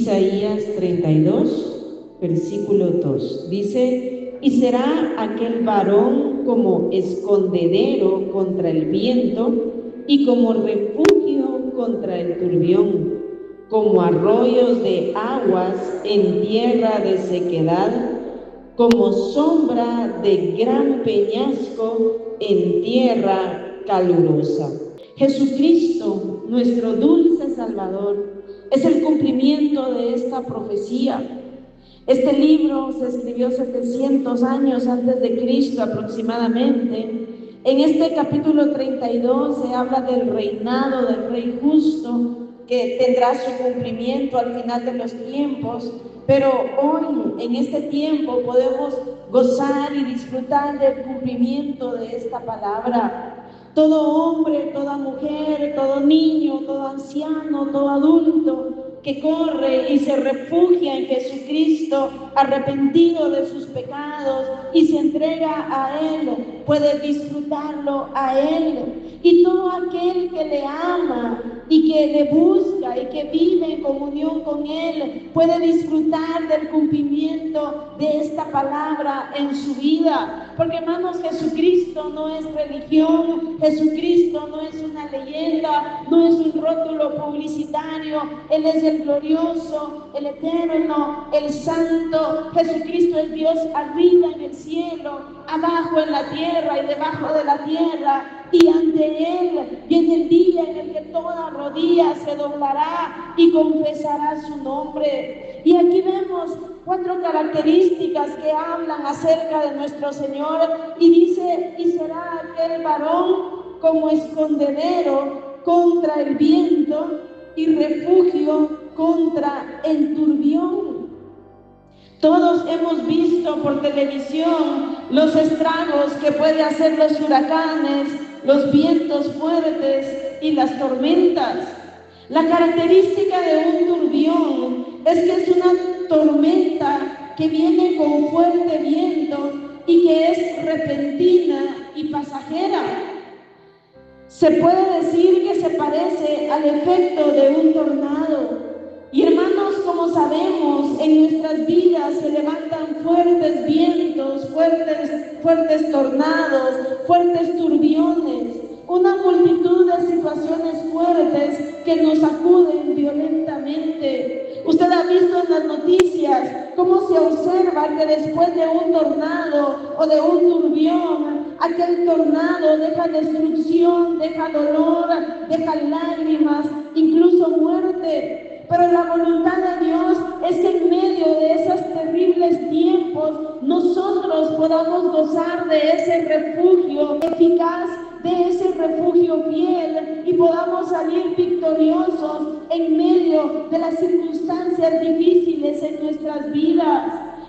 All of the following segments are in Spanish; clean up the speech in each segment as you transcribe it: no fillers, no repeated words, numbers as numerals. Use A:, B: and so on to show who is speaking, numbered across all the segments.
A: Isaías 32, versículo 2. Dice: y será aquel varón como escondedero contra el viento y como refugio contra el turbión, como arroyos de aguas en tierra de sequedad, como sombra de gran peñasco en tierra calurosa. Jesucristo, nuestro dulce Salvador, es el cumplimiento de esta profecía. Este libro se escribió 700 años antes de Cristo aproximadamente. En este capítulo 32 se habla del reinado del Rey justo, que tendrá su cumplimiento al final de los tiempos, pero hoy, en este tiempo, podemos gozar y disfrutar del cumplimiento de esta palabra. Todo hombre, toda mujer, todo niño, todo anciano, todo adulto que corre y se refugia en Jesucristo, arrepentido de sus pecados y se entrega a Él, puede disfrutarlo a Él. Y todo aquel que le ama y que le busca y que vive en comunión con Él, puede disfrutar del cumplimiento de esta palabra en su vida. Porque, hermanos, Jesucristo no es religión, Jesucristo no es una leyenda, no es un rótulo publicitario. Él es el glorioso, el eterno, el santo. Jesucristo es Dios arriba en el cielo, abajo en la tierra y debajo de la tierra. Y ante Él viene el día en el que toda rodilla se doblará y confesará su nombre. Y aquí vemos 4 características que hablan acerca de nuestro Señor. Y dice: y será aquel varón como escondedero contra el viento y refugio contra el turbión. Todos hemos visto por televisión los estragos que puede hacer los huracanes, los vientos fuertes y las tormentas. La característica de un turbión es que es una tormenta que viene con fuerte viento y que es repentina y pasajera. Se puede decir que se parece al efecto de un tornado. Y, hermanos, como sabemos, en nuestras vidas se levantan fuertes vientos, fuertes tornados, fuertes turbiones, una multitud de situaciones fuertes que nos sacuden violentamente. Usted ha visto en las noticias cómo se observa que después de un tornado o de un turbión, aquel tornado deja destrucción, deja dolor, deja lágrimas, incluso muerte. Pero la voluntad de Dios es que en medio de esos terribles tiempos nosotros podamos gozar de ese refugio eficaz, de ese refugio fiel, y podamos salir victoriosos en medio de las circunstancias difíciles en nuestras vidas.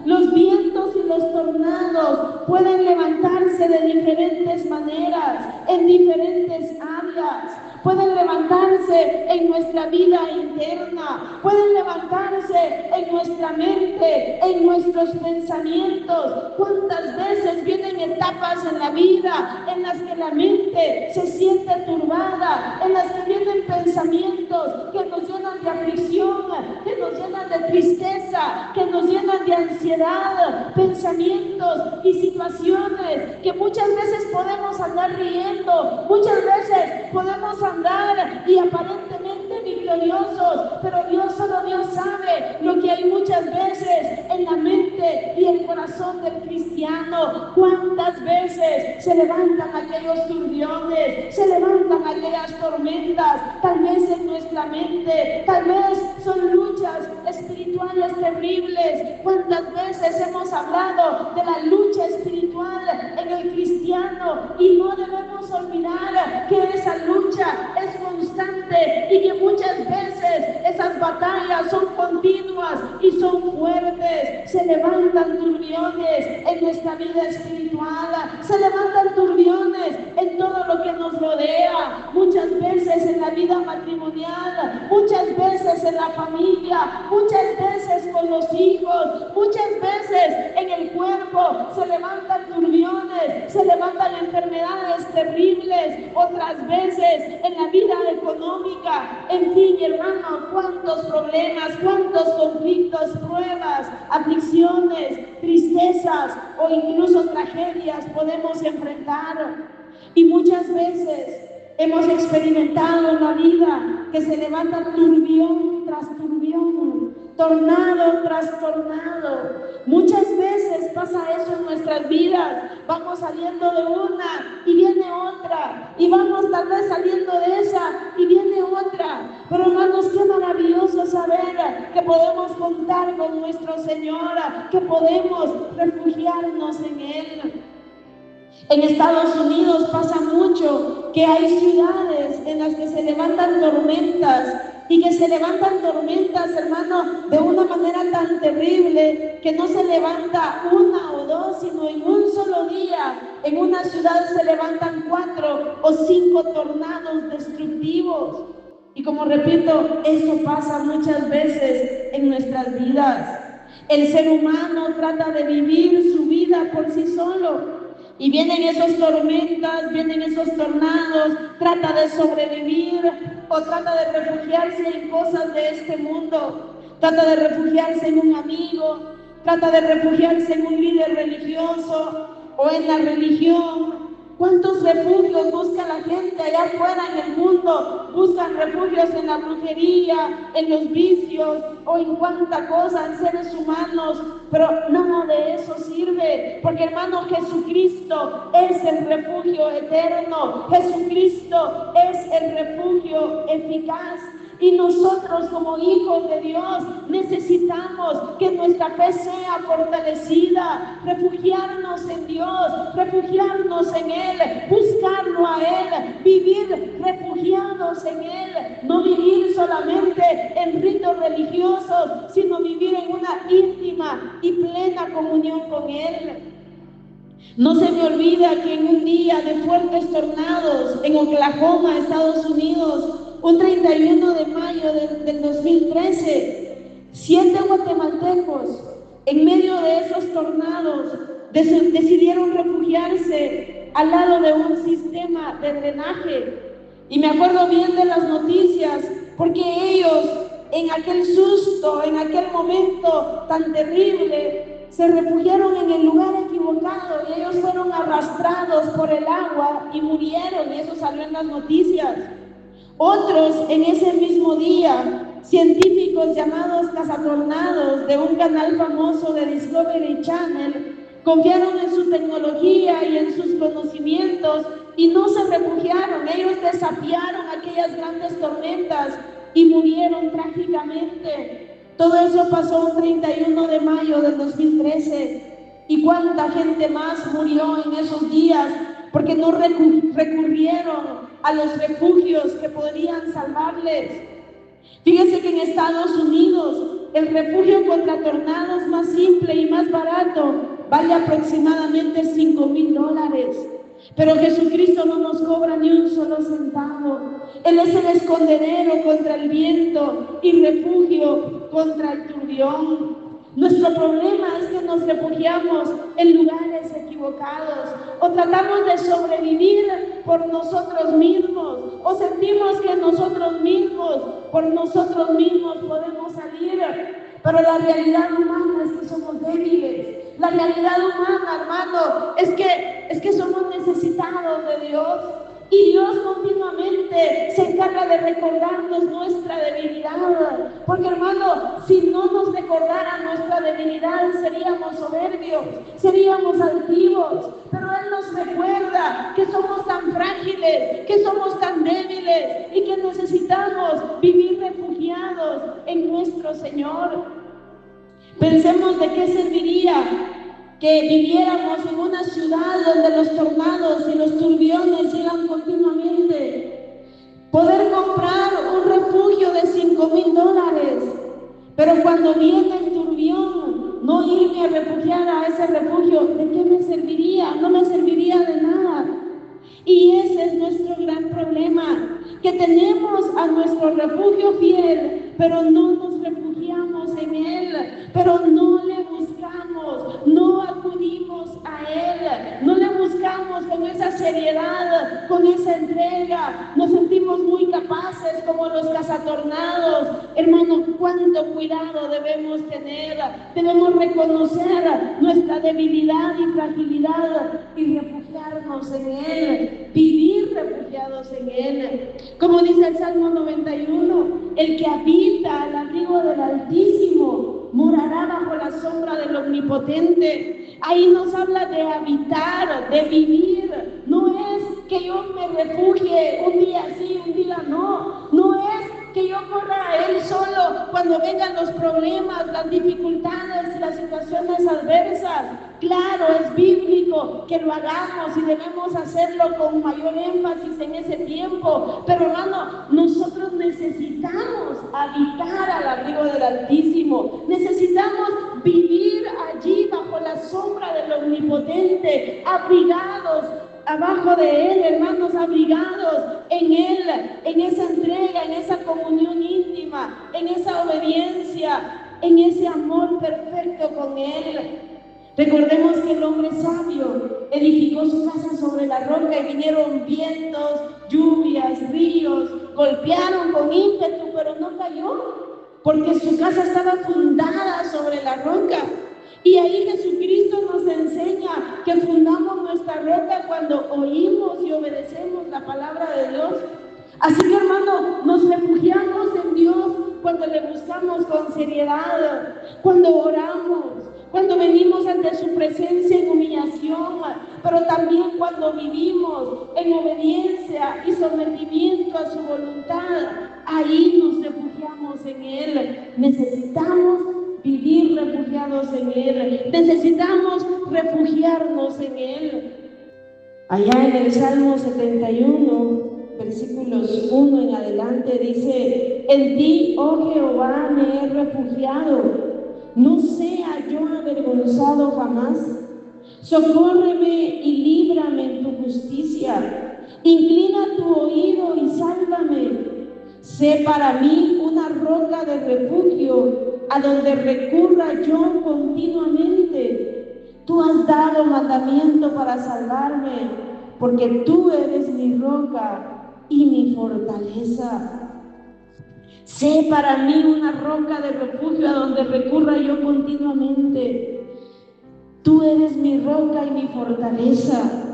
A: Los vientos y los tornados pueden levantarse de diferentes maneras, en diferentes áreas. Pueden levantarse en nuestra vida interna, pueden levantarse en nuestra mente, en nuestros pensamientos. ¿Cuántas veces vienen etapas en la vida en las que la mente se siente turbada, en las que vienen pensamientos que nos llenan de aflicción, que nos llenan de tristeza, que nos llenan de ansiedad, pensamientos y situaciones que muchas veces podemos andar riendo, muchas veces podemos andar y aparentemente victoriosos, pero solo Dios sabe lo que hay muchas veces en la mente y el corazón del cristiano. Cuántas veces se levantan aquellos turbiones, se levantan aquellas tormentas, tal vez en nuestra mente, tal vez son luchas espirituales terribles. Cuántas veces hemos hablado de la lucha espiritual en el cristiano y no debemos olvidar que esa lucha es constante y que muchas veces esas batallas son continuas y son fuertes. Se levantan turbiones en nuestra vida espiritual, se levantan turbiones en todo lo que nos rodea, muchas veces en la vida matrimonial, muchas veces en la familia, muchas veces con los hijos, muchas veces en el cuerpo. Se levantan turbiones, se levantan enfermedades terribles, otras veces en la vida económica, económica, en fin, hermano, cuántos problemas, cuántos conflictos, pruebas, aflicciones, tristezas o incluso tragedias podemos enfrentar. Y muchas veces hemos experimentado en la vida que se levanta turbión tras turbión, tornado tras tornado. Muchas veces pasa eso en nuestras vidas. Vamos saliendo de una y viene otra, y vamos tal vez saliendo de esa y viene otra. Pero hermanos, qué maravilloso saber que podemos contar con nuestro Señor, que podemos refugiarnos en Él. En Estados Unidos pasa mucho que hay ciudades en las que se levantan tormentas, y que se levantan tormentas, hermano, de una manera tan terrible que no se levanta una o dos, sino en un solo día. En una ciudad se levantan 4 o 5 tornados destructivos. Y como repito, eso pasa muchas veces en nuestras vidas. El ser humano trata de vivir su vida por sí solo. Y vienen esas tormentas, vienen esos tornados, trata de sobrevivir o trata de refugiarse en cosas de este mundo, trata de refugiarse en un amigo, trata de refugiarse en un líder religioso o en la religión. ¿Cuántos refugios busca la gente allá afuera en el mundo? Buscan refugios en la brujería, en los vicios o en cuánta cosa, en seres humanos, pero nada de eso sirve, porque hermano, Jesucristo es el refugio eterno, Jesucristo es el refugio eficaz. Y nosotros como hijos de Dios necesitamos que nuestra fe sea fortalecida, refugiarnos en Dios, refugiarnos en Él, buscarlo a Él, vivir refugiados en Él, no vivir solamente en ritos religiosos, sino vivir en una íntima y plena comunión con Él. No se me olvida que en un día de fuertes tornados en Oklahoma, Estados Unidos, un 31 de mayo del 2013, 7 guatemaltecos en medio de esos tornados decidieron refugiarse al lado de un sistema de drenaje. Y me acuerdo bien de las noticias, porque ellos en aquel susto, en aquel momento tan terrible, se refugiaron en el lugar equivocado y ellos fueron arrastrados por el agua y murieron, y eso salió en las noticias. Otros en ese mismo día, científicos llamados cazatornados de un canal famoso de Discovery Channel, confiaron en su tecnología y en sus conocimientos y no se refugiaron. Ellos desafiaron aquellas grandes tormentas y murieron trágicamente. Todo eso pasó un 31 de mayo del 2013. ¿Y cuánta gente más murió en esos días? Porque no recurrieron a los refugios que podrían salvarles. Fíjense que en Estados Unidos el refugio contra tornados más simple y más barato vale aproximadamente $5,000. Pero Jesucristo no nos cobra ni un solo centavo. Él es el escondedero contra el viento y refugio contra el turbión. Nuestro problema es que nos refugiamos en lugares equivocados, o tratamos de sobrevivir por nosotros mismos, o sentimos que por nosotros mismos podemos salir. Pero la realidad humana es que somos débiles. La realidad humana, hermano, es que somos necesitados de Dios. Y Dios continuamente se encarga de recordarnos nuestra debilidad. Porque, hermano, si no nos recordara nuestra debilidad, seríamos soberbios, seríamos altivos. Pero Él nos recuerda que somos tan frágiles, que somos tan débiles y que necesitamos vivir refugiados en nuestro Señor. Pensemos de qué serviría que viviéramos en una ciudad donde los tornados y los turbiones llegan continuamente. Poder comprar un refugio de $5,000, pero cuando viene el turbión, no irme a refugiar a ese refugio, ¿de qué me serviría? No me serviría de nada. Y ese es nuestro gran problema, que tenemos a nuestro refugio fiel, pero no nos refugiamos en Él, pero no le buscamos, no acudimos a Él, no le buscamos con esa seriedad, con esa esa entrega, nos sentimos muy capaces como los cazatornados. Hermano, cuánto cuidado debemos tener. Debemos reconocer nuestra debilidad y fragilidad y refugiarnos en Él, vivir refugiados en Él. Como dice el Salmo 91, el que habita al abrigo del Altísimo morará bajo la sombra del Omnipotente. Ahí nos habla de habitar, de vivir. No es que yo me refugie un día sí, un día no. No es que yo corra a Él solo cuando vengan los problemas, las dificultades, las situaciones adversas. Claro, es bíblico que lo hagamos y debemos hacerlo con mayor énfasis en ese tiempo. Pero hermano, nosotros necesitamos habitar al abrigo del Altísimo. Necesitamos vivir allí bajo la sombra del Omnipotente, abrigados abajo de Él, hermanos, abrigados en Él, en esa entrega, en esa comunión íntima, en esa obediencia, en ese amor perfecto con Él. Recordemos que el hombre sabio edificó su casa sobre la roca y vinieron vientos, lluvias, ríos, golpearon con ímpetu, pero no cayó, porque su casa estaba fundada sobre la roca. Y ahí Jesucristo nos enseña que fundamos nuestra roca cuando oímos y obedecemos la palabra de Dios. Así que, hermano, nos refugiamos en Dios cuando le buscamos con seriedad, cuando oramos, cuando venimos ante su presencia en humillación, pero también cuando vivimos en obediencia y sometimiento a su voluntad. Ahí nos refugiamos en Él. Necesitamos vivir refugiados en Él. Necesitamos refugiarnos en Él. Allá en el Salmo 71, versículos 1 en adelante, dice: en ti, oh Jehová, me he refugiado, no sea yo avergonzado jamás. Socórreme y líbrame en tu justicia. Inclina tu oído y sálvame. Sé para mí una roca de refugio a donde recurra yo continuamente. Tú has dado mandamiento para salvarme, porque tú eres mi roca y mi fortaleza. Sé para mí una roca de refugio a donde recurra yo continuamente. Tú eres mi roca y mi fortaleza.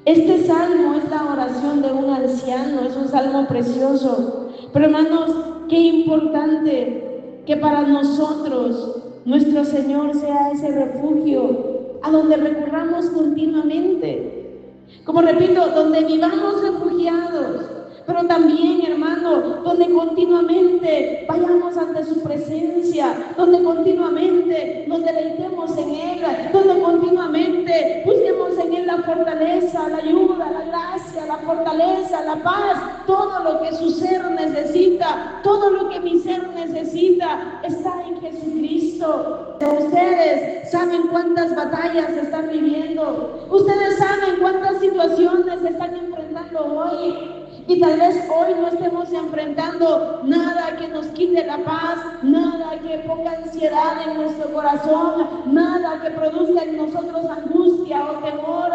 A: Este salmo es la oración de un anciano, es un salmo precioso. Pero hermanos, qué importante que para nosotros nuestro Señor sea ese refugio a donde recurramos continuamente. Como repito, donde vivamos refugiados, pero también, hermano, donde continuamente vayamos ante su presencia, donde continuamente nos deleitemos en Él, donde continuamente busquemos en Él la fortaleza, la ayuda, la gracia, la fortaleza, la paz, todo lo que su ser necesita, todo lo que mi ser necesita está en Jesucristo. Ustedes saben cuántas batallas están viviendo, ustedes saben cuántas situaciones están enfrentando hoy. Y tal vez hoy no estemos enfrentando nada que nos quite la paz, nada que ponga ansiedad en nuestro corazón, nada que produzca en nosotros angustia o temor,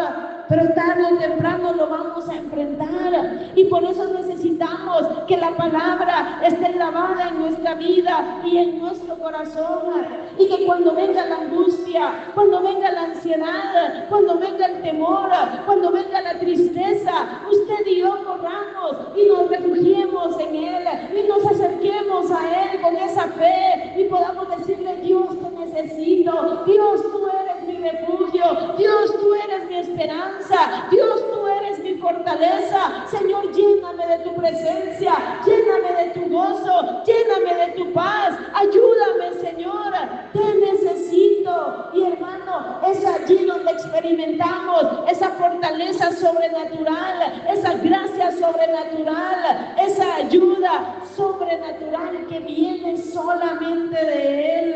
A: pero tarde o temprano lo vamos a enfrentar. Y por eso necesitamos que la palabra esté grabada en nuestra vida y en nuestro corazón. Y que cuando venga la angustia, cuando venga la ansiedad, cuando venga el temor, cuando venga la tristeza, usted y yo corramos y nos refugiemos en Él y nos acerquemos a Él con esa fe y podamos decirle: Dios, te necesito, Dios, tú eres mi refugio, Dios, tú eres mi esperanza, Dios, tú eres mi fortaleza. Señor, lléname de tu presencia, lléname de tu gozo, lléname de tu paz, ayúdame, Señor, te necesito. Y hermano, es allí donde experimentamos esa fortaleza sobrenatural, esa gracia sobrenatural, esa ayuda sobrenatural que viene solamente de Él.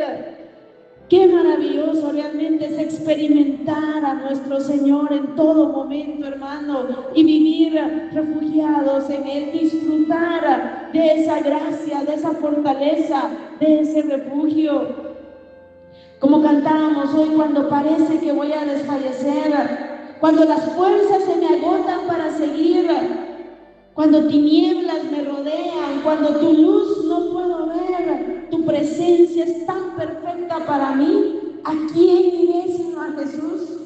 A: Qué maravilloso realmente es experimentar a nuestro Señor en todo momento, hermano, y vivir refugiados en Él, disfrutar de esa gracia, de esa fortaleza, de ese refugio. Como cantábamos hoy: cuando parece que voy a desfallecer, cuando las fuerzas se me agotan para seguir, cuando tinieblas me rodean, cuando tu luz no puedo ver, tu presencia es tan perfecta para mí. ¿A quién iré sino a Jesús?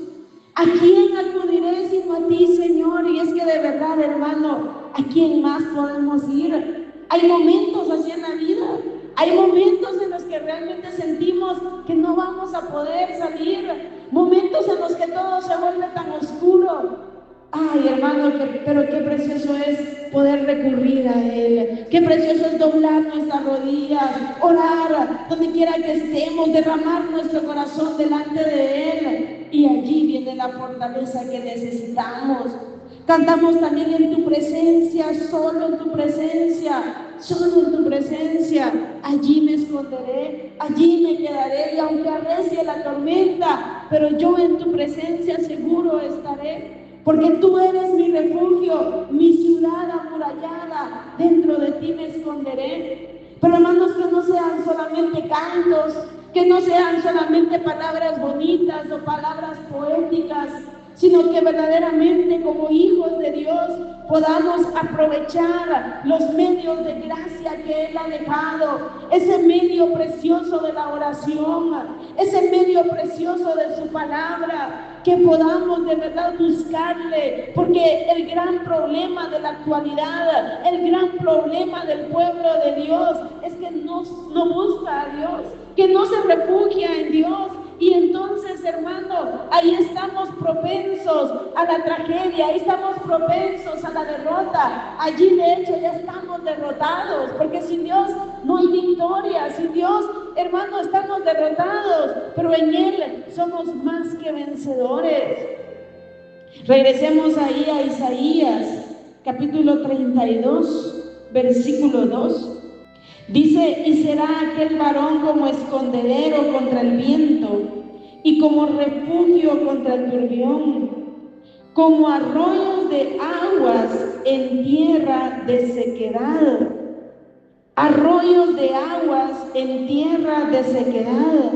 A: ¿A quién acudiré sino a ti, Señor? Y es que de verdad, hermano, ¿a quién más podemos ir? Hay momentos así en la vida, hay momentos en los que realmente sentimos que no vamos a poder salir, momentos en los que todo se vuelve tan oscuro. Ay, hermano, pero qué precioso es poder recurrir a Él. Qué precioso es doblar nuestras rodillas, orar donde quiera que estemos, derramar nuestro corazón delante de Él. Y allí viene la fortaleza que necesitamos. Cantamos también en tu presencia, solo en tu presencia, solo en tu presencia. Allí me esconderé, allí me quedaré, y aunque arrecie la tormenta, pero yo en tu presencia seguro estaré. Porque tú eres mi refugio, mi ciudad amurallada, dentro de ti me esconderé. Pero hermanos, que no sean solamente cantos, que no sean solamente palabras bonitas o palabras poéticas, sino que verdaderamente como hijos de Dios podamos aprovechar los medios de gracia que Él ha dejado, ese medio precioso de la oración, ese medio precioso de su palabra, que podamos de verdad buscarle, porque el gran problema de la actualidad, el gran problema del pueblo de Dios es que no busca a Dios, que no se refugia en Dios. Y entonces, hermano, ahí estamos propensos a la tragedia, ahí estamos propensos a la derrota. Allí de hecho ya estamos derrotados, porque sin Dios no hay victoria, sin Dios, hermano, estamos derrotados, pero en Él somos más que vencedores. Regresemos ahí a Isaías, capítulo 32, versículo 2. Dice: y será aquel varón como escondedero contra el viento y como refugio contra el turbión, como arroyos de aguas en tierra de sequedad. Arroyos de aguas en tierra de sequedad.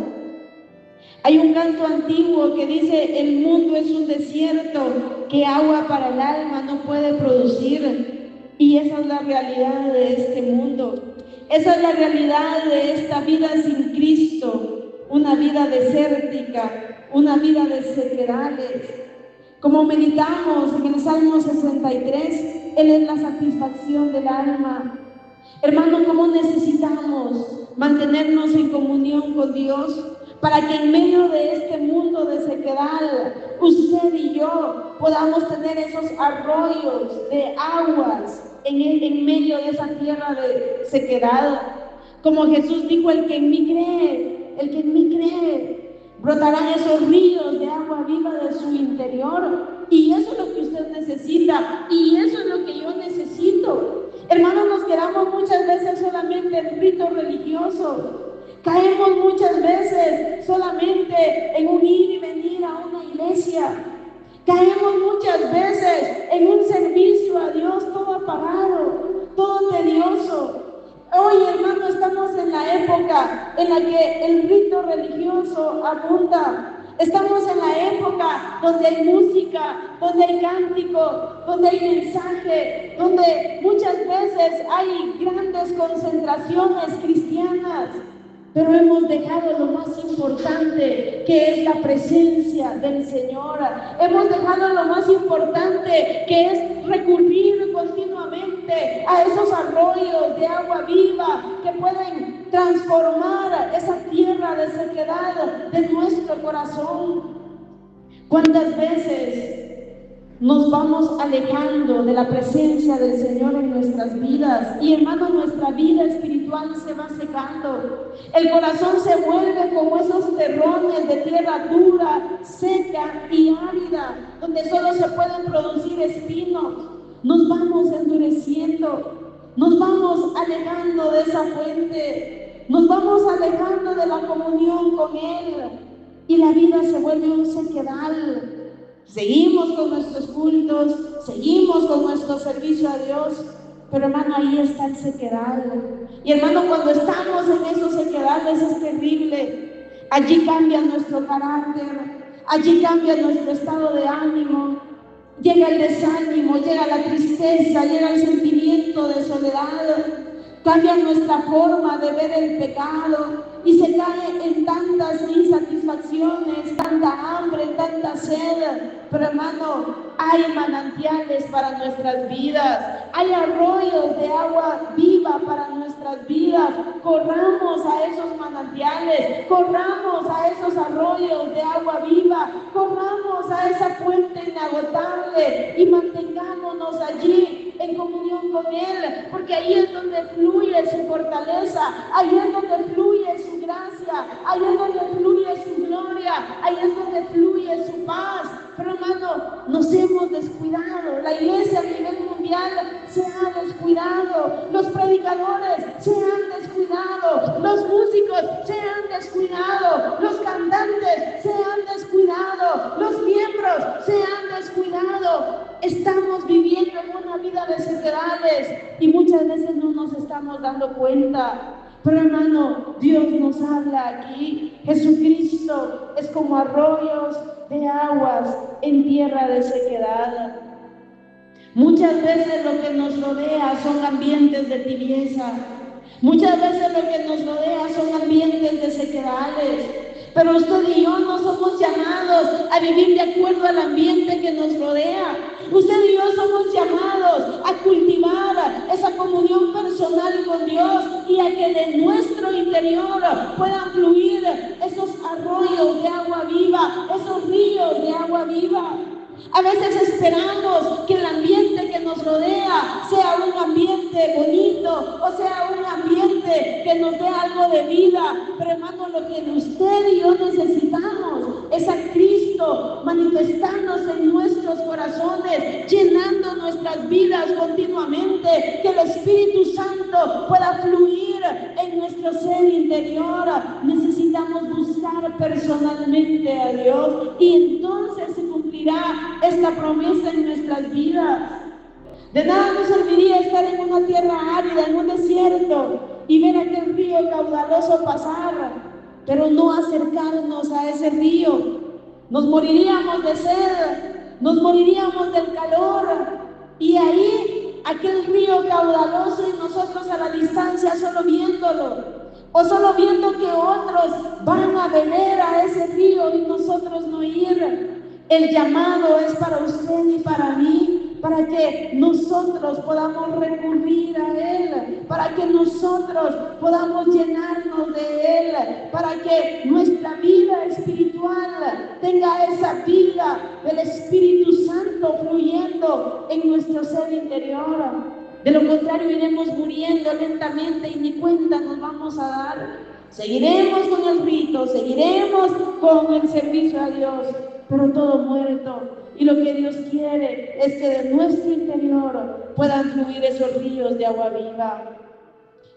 A: Hay un canto antiguo que dice: el mundo es un desierto que agua para el alma no puede producir. Y esa es la realidad de este mundo. Esa es la realidad de esta vida sin Cristo, una vida desértica, una vida de sequedades. Como meditamos en el Salmo 63, Él es la satisfacción del alma. Hermano, ¿cómo necesitamos mantenernos en comunión con Dios para que en medio de este mundo de sequedad, usted y yo podamos tener esos arroyos de aguas en medio de esa tierra de sequedad? Como Jesús dijo: el que en mí cree, brotarán esos ríos de agua viva de su interior. Y eso es lo que usted necesita, y eso es lo que yo necesito. Hermanos, nos quedamos muchas veces solamente en ritos religiosos. Caemos muchas veces solamente en un ir y venir a una iglesia. Caemos muchas veces en un servicio a Dios todo apagado, todo tedioso. Hoy, hermano, estamos en la época en la que el rito religioso abunda. Estamos en la época donde hay música, donde hay cántico, donde hay mensaje, donde muchas veces hay grandes concentraciones cristianas. Pero hemos dejado lo más importante, que es la presencia del Señor. Hemos dejado lo más importante, que es recurrir continuamente a esos arroyos de agua viva que pueden transformar esa tierra de sequedad de nuestro corazón. ¿Cuántas veces nos vamos alejando de la presencia del Señor en nuestras vidas? Y hermano, nuestra vida espiritual se va secando. El corazón se vuelve como esos terrones de tierra dura, seca y árida, donde solo se pueden producir espinos. Nos vamos endureciendo, nos vamos alejando de esa fuente, nos vamos alejando de la comunión con Él, y la vida se vuelve un sequedal. Seguimos con nuestros cultos, seguimos con nuestro servicio a Dios, pero hermano, ahí está el sequedal. Y hermano, cuando estamos en esos sequedales es terrible. Allí cambia nuestro carácter, Allí cambia nuestro estado de ánimo, llega el desánimo, llega la tristeza, llega el sentimiento de soledad, cambia nuestra forma de ver el pecado y se cae en tantas insatisfacciones, tanta hambre, tanta sed. Pero hermano, hay manantiales para nuestras vidas, hay arroyos de agua viva para nuestras vidas. Corramos a esos manantiales, corramos a esos arroyos de agua viva, corramos a esa fuente inagotable y mantengámonos allí en comunión con Él, porque ahí es donde fluye su fortaleza, ahí es donde fluye su gracia, ahí es donde fluye su gloria, ahí es donde fluye su paz. Pero hermano, nos hemos descuidado, la iglesia a nivel mundial se ha descuidado, los predicadores se han descuidado, los músicos se han descuidado, los cantantes se han descuidado, los miembros se han descuidado. Estamos viviendo en una vida de sequedades y muchas veces no nos estamos dando cuenta. Pero hermano, Dios nos habla aquí. Jesucristo es como arroyos de aguas en tierra de sequedad. Muchas veces lo que nos rodea son ambientes de tibieza. Muchas veces lo que nos rodea son ambientes de sequedades. Pero usted y yo no somos llamados a vivir de acuerdo al ambiente que nos rodea. Usted y yo somos llamados a cultivar esa comunión personal con Dios y a que de nuestro interior puedan fluir esos arroyos de agua viva, esos ríos de agua viva. A veces esperamos que el ambiente que nos rodea sea un ambiente bonito, o sea un ambiente que nos dé algo de vida. Pero hermano, lo que usted y yo necesitamos es a Cristo manifestándose en nuestros corazones, llenando nuestras vidas continuamente, que el Espíritu Santo pueda fluir en nuestro ser interior. Necesitamos buscar personalmente a Dios y entonces se cumplirá esta promesa en nuestras vidas. De nada nos serviría estar en una tierra árida, en un desierto, y ver aquel río caudaloso pasar, pero no acercarnos a ese río. Nos moriríamos de sed, nos moriríamos del calor, y ahí aquel río caudaloso y nosotros a la distancia solo viéndolo, o solo viendo que otros van a beber a ese río y nosotros no ir. El llamado es para usted y para mí, para que nosotros podamos recurrir a Él, para que nosotros podamos llenarnos de Él, para que nuestra vida espiritual tenga esa vida del Espíritu Santo fluyendo en nuestro ser interior. De lo contrario, iremos muriendo lentamente y ni cuenta nos vamos a dar. Seguiremos con el rito, seguiremos con el servicio a Dios, pero todo muerto. Y lo que Dios quiere es que de nuestro interior puedan fluir esos ríos de agua viva.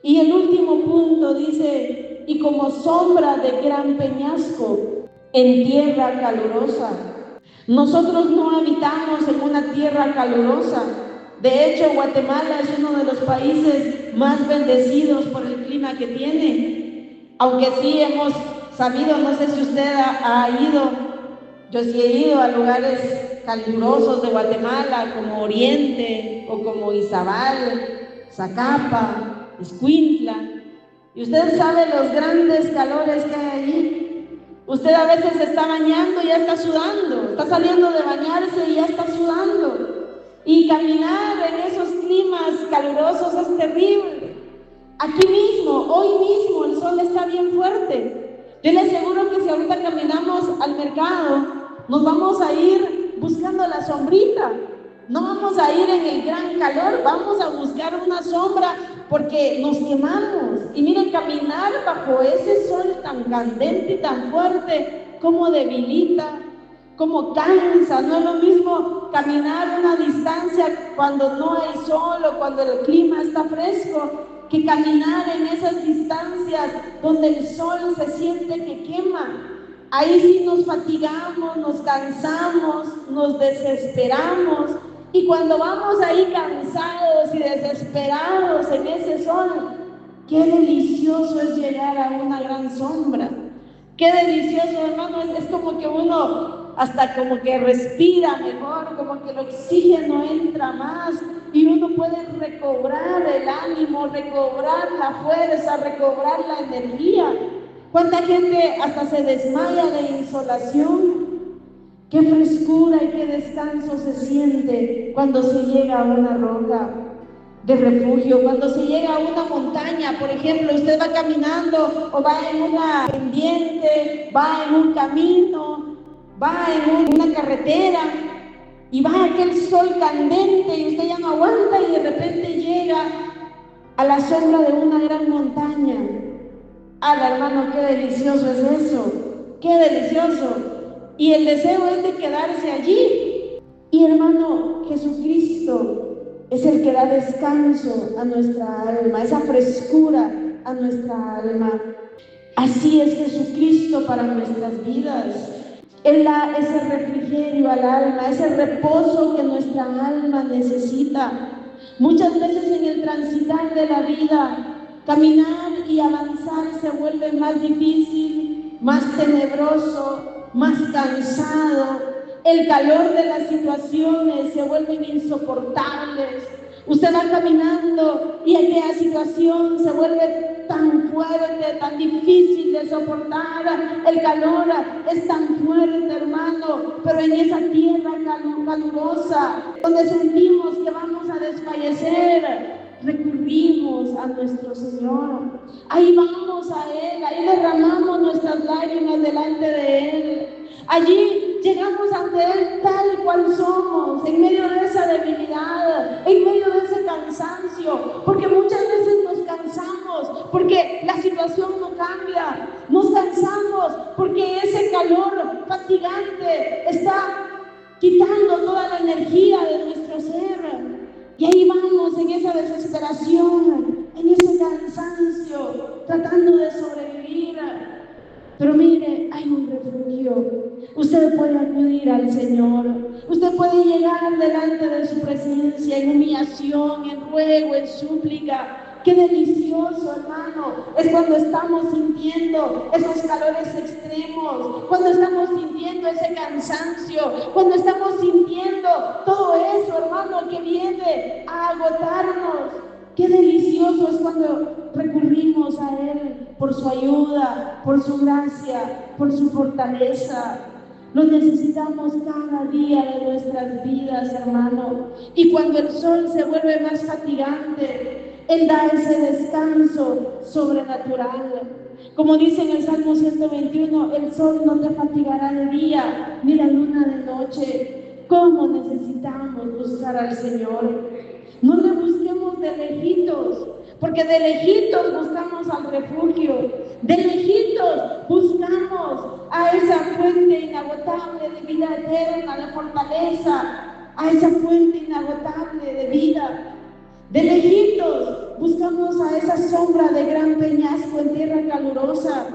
A: Y el último punto dice, y como sombra de gran peñasco en tierra calurosa. Nosotros no habitamos en una tierra calurosa. De hecho, Guatemala es uno de los países más bendecidos por el clima que tiene. Aunque sí hemos sabido, no sé si usted ha ido, yo sí he ido a lugares calurosos de Guatemala, como Oriente o como Izabal, Zacapa, Escuintla. Y usted sabe los grandes calores que hay allí. Usted a veces se está bañando y ya está sudando, está saliendo de bañarse y ya está sudando. Y caminar en esos climas calurosos es terrible. Aquí mismo, hoy mismo, el sol está bien fuerte. Yo le aseguro que si ahorita caminamos al mercado, nos vamos a ir buscando la sombrita. No vamos a ir en el gran calor, vamos a buscar una sombra porque nos quemamos. Y miren, caminar bajo ese sol tan candente y tan fuerte, como debilita, como cansa. No es lo mismo caminar una distancia cuando no hay sol o cuando el clima está fresco, que caminar en esas distancias donde el sol se siente que quema. Ahí sí nos fatigamos, nos cansamos, nos desesperamos. Y cuando vamos ahí cansados y desesperados en ese sol, qué delicioso es llegar a una gran sombra. Qué delicioso, hermano, es como que uno hasta como que respira mejor, como que el oxígeno entra más y uno puede recobrar el ánimo, recobrar la fuerza, recobrar la energía. ¿Cuánta gente hasta se desmaya de insolación? Qué frescura y qué descanso se siente cuando se llega a una roca de refugio, cuando se llega a una montaña. Por ejemplo, usted va caminando o va en una pendiente, va en un camino, va en una carretera y va aquel sol candente y usted ya no aguanta y de repente llega a la sombra de una gran montaña. Hermano, qué delicioso es eso, qué delicioso. Y el deseo es de quedarse allí. Y hermano, Jesucristo es el que da descanso a nuestra alma, esa frescura a nuestra alma. Así es Jesucristo para nuestras vidas. Él da ese refrigerio al alma, ese reposo que nuestra alma necesita. Muchas veces en el transitar de la vida, caminar y avanzar se vuelve más difícil, más tenebroso, más cansado. El calor de las situaciones se vuelven insoportables. Usted va caminando y aquella situación se vuelve tan fuerte, tan difícil de soportar. El calor es tan fuerte, hermano, pero en esa tierra calurosa, donde sentimos que vamos a desfallecer, recurrimos a nuestro Señor. Ahí vamos a Él, ahí derramamos nuestras lágrimas delante de Él. Allí llegamos ante Él tal cual somos, en medio de esa debilidad, en medio de ese cansancio, porque muchas veces nos cansamos, porque la situación no cambia, nos cansamos porque ese calor fatigante está quitando toda la energía de nuestro ser. Y ahí vamos en esa desesperación, en ese cansancio, tratando de sobrevivir. Pero mire, hay un refugio. Usted puede acudir al Señor. Usted puede llegar delante de su presencia en humillación, en ruego, en súplica. Qué delicioso, hermano, es cuando estamos sintiendo esos calores extremos, cuando estamos sintiendo ese cansancio, cuando estamos sintiendo todo eso, hermano, que viene a agotarnos. Qué delicioso es cuando recurrimos a Él por su ayuda, por su gracia, por su fortaleza. Lo necesitamos cada día de nuestras vidas, hermano. Y cuando el sol se vuelve más fatigante, Él da ese descanso sobrenatural. Como dice en el Salmo 121, el sol no te fatigará de día, ni la luna de noche. ¿Cómo necesitamos buscar al Señor? No le busquemos de lejitos, porque de lejitos buscamos al refugio, de lejitos buscamos a esa fuente inagotable de vida eterna, de fortaleza, a esa fuente inagotable de vida. De lejitos buscamos a esa sombra de gran peñasco en tierra calurosa.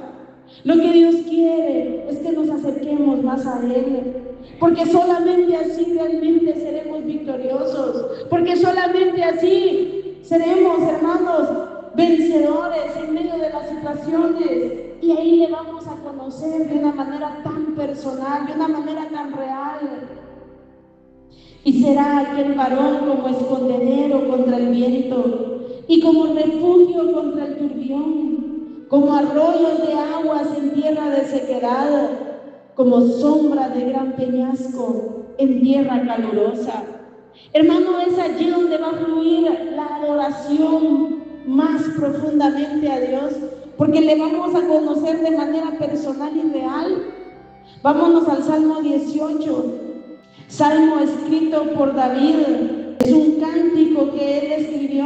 A: Lo que Dios quiere es que nos acerquemos más a Él, porque solamente así realmente seremos victoriosos, porque solamente así seremos, hermanos, vencedores en medio de las situaciones, y ahí le vamos a conocer de una manera tan personal, de una manera tan real. Y será aquel varón como escondedero contra el viento y como refugio contra el turbión, como arroyos de aguas en tierra de sequedad, como sombra de gran peñasco en tierra calurosa. Hermano, es allí donde va a fluir la adoración más profundamente a Dios, porque le vamos a conocer de manera personal y real. Vámonos al Salmo 18. Salmo escrito por David, es un cántico que él escribió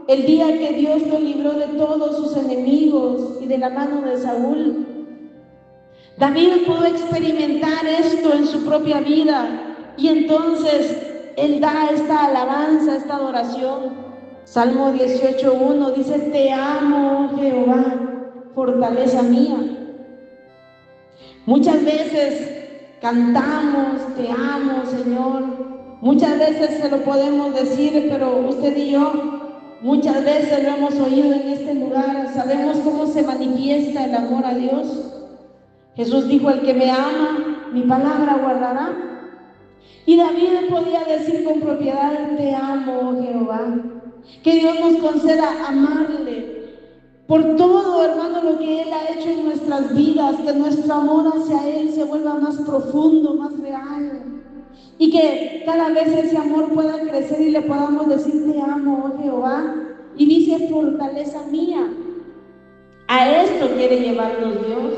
A: el día que Dios lo libró de todos sus enemigos y de la mano de Saúl. David pudo experimentar esto en su propia vida y entonces él da esta alabanza, esta adoración. Salmo 18:1 dice: te amo, oh Jehová, fortaleza mía. Muchas veces cantamos, te amo, Señor. Muchas veces se lo podemos decir, pero usted y yo muchas veces lo hemos oído en este lugar. Sabemos cómo se manifiesta el amor a Dios. Jesús dijo: el que me ama, mi palabra guardará. Y David podía decir con propiedad: te amo, oh Jehová. Que Dios nos conceda amarle por todo, hermano, lo que Él ha hecho en nuestras vidas, que nuestro amor hacia Él se vuelva más profundo, más real, y que cada vez ese amor pueda crecer y le podamos decir: te amo, oh Jehová. Y dice: fortaleza mía. A esto quiere llevarnos Dios.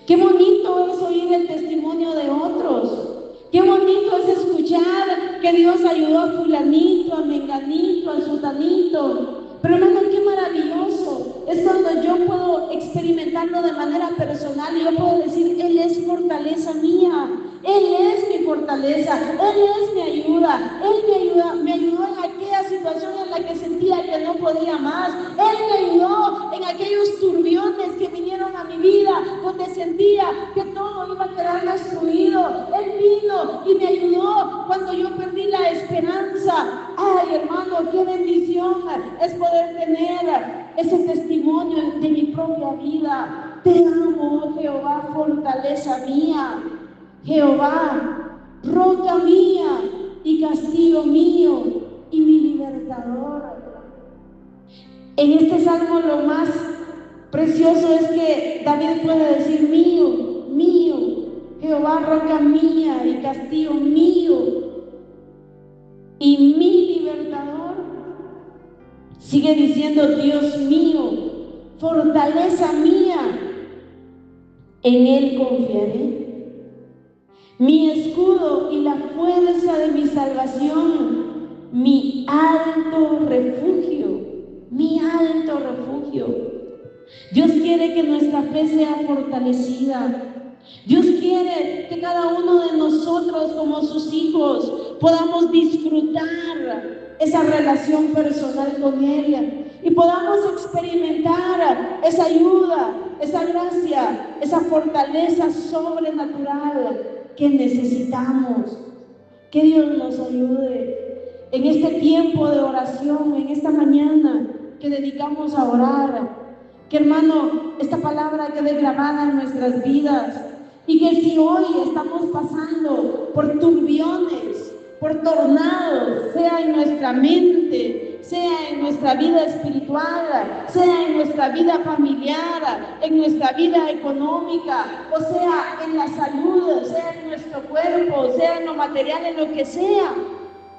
A: Qué bonito es oír el testimonio de otros. Qué bonito es escuchar que Dios ayudó a fulanito, a menganito, a sutanito. Pero hermano, qué maravilloso es cuando yo puedo experimentarlo de manera personal y yo puedo decir: Él es fortaleza mía, Él es mi fortaleza, Él es mi ayuda, Él me ayudó en aquella situación en la que sentía que no podía más, Él me ayudó en aquellos turbiones que vinieron a mi vida, donde sentía que todo iba a quedar destruido. Él vino y me ayudó cuando yo perdí la esperanza. Ay, hermano, qué bendición es poder tener ese testimonio de mi propia vida. Te amo, oh Jehová, fortaleza mía. Jehová, roca mía y castillo mío y mi libertador. En este salmo lo más precioso es que David puede decir: mío, mío, Jehová, roca mía y castillo mío y mi libertador. Sigue diciendo: Dios mío, fortaleza mía, en Él confiaré. Mi escudo y la fuerza de mi salvación, mi alto refugio, mi alto refugio. Dios quiere que nuestra fe sea fortalecida. Dios quiere que cada uno de nosotros, como sus hijos, podamos disfrutar esa relación personal con Él y podamos experimentar esa ayuda, esa gracia, esa fortaleza sobrenatural que necesitamos. Que Dios nos ayude en este tiempo de oración, en esta mañana que dedicamos a orar. Que, hermano, esta palabra quede grabada en nuestras vidas y que si hoy estamos pasando por turbiones, por tornados, sea en nuestra mente, sea en nuestra vida espiritual, sea en nuestra vida familiar, en nuestra vida económica, o sea en la salud, sea en nuestro cuerpo, sea en lo material, en lo que sea,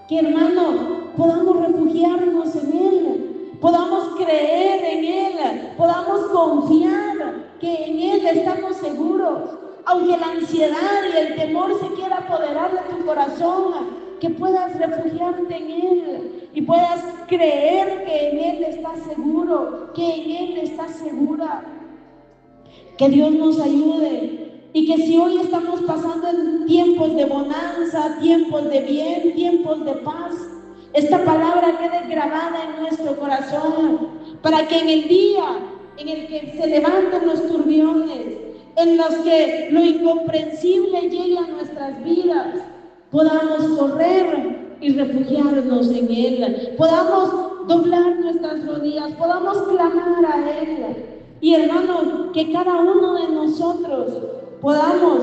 A: que, hermano, podamos refugiarnos en Él, podamos creer en Él, podamos confiar que en Él estamos seguros. Aunque la ansiedad y el temor se quiera apoderar de tu corazón, que puedas refugiarte en Él y puedas creer que en Él estás seguro, que en Él estás segura. Que Dios nos ayude y que si hoy estamos pasando en tiempos de bonanza, tiempos de bien, tiempos de paz, esta palabra quede grabada en nuestro corazón para que en el día en el que se levanten los turbiones, en los que lo incomprensible llegue a nuestras vidas, podamos correr y refugiarnos en Él, podamos doblar nuestras rodillas, podamos clamar a Él. Y, hermano, que cada uno de nosotros podamos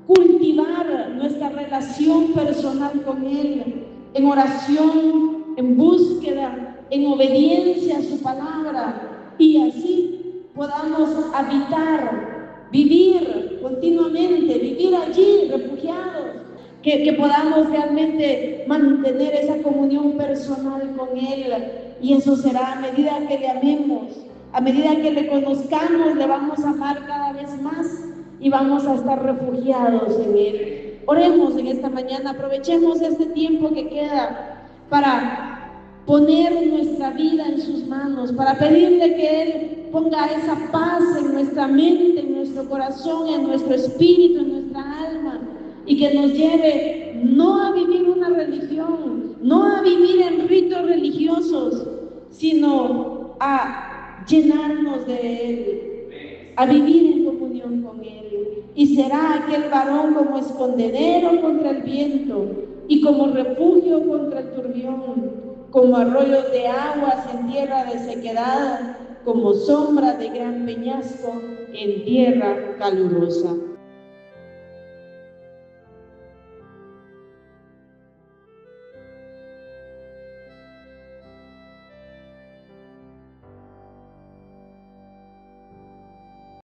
A: cultivar nuestra relación personal con Él, en oración, en búsqueda, en obediencia a su palabra, y así podamos habitar, vivir continuamente, vivir allí refugiados, que podamos realmente mantener esa comunión personal con Él. Y eso será a medida que le amemos, a medida que le conozcamos, le vamos a amar cada vez más y vamos a estar refugiados en Él. Oremos en esta mañana, aprovechemos este tiempo que queda para poner nuestra vida en sus manos, para pedirle que Él ponga esa paz en nuestra mente, en nuestro corazón, en nuestro espíritu, en nuestra alma, y que nos lleve no a vivir una religión, no a vivir en ritos religiosos, sino a llenarnos de Él, a vivir en comunión con Él. Y será aquel varón como escondedero contra el viento y como refugio contra el turbión, como arroyos de aguas en tierra de sequedad, como sombra de gran peñasco en tierra calurosa.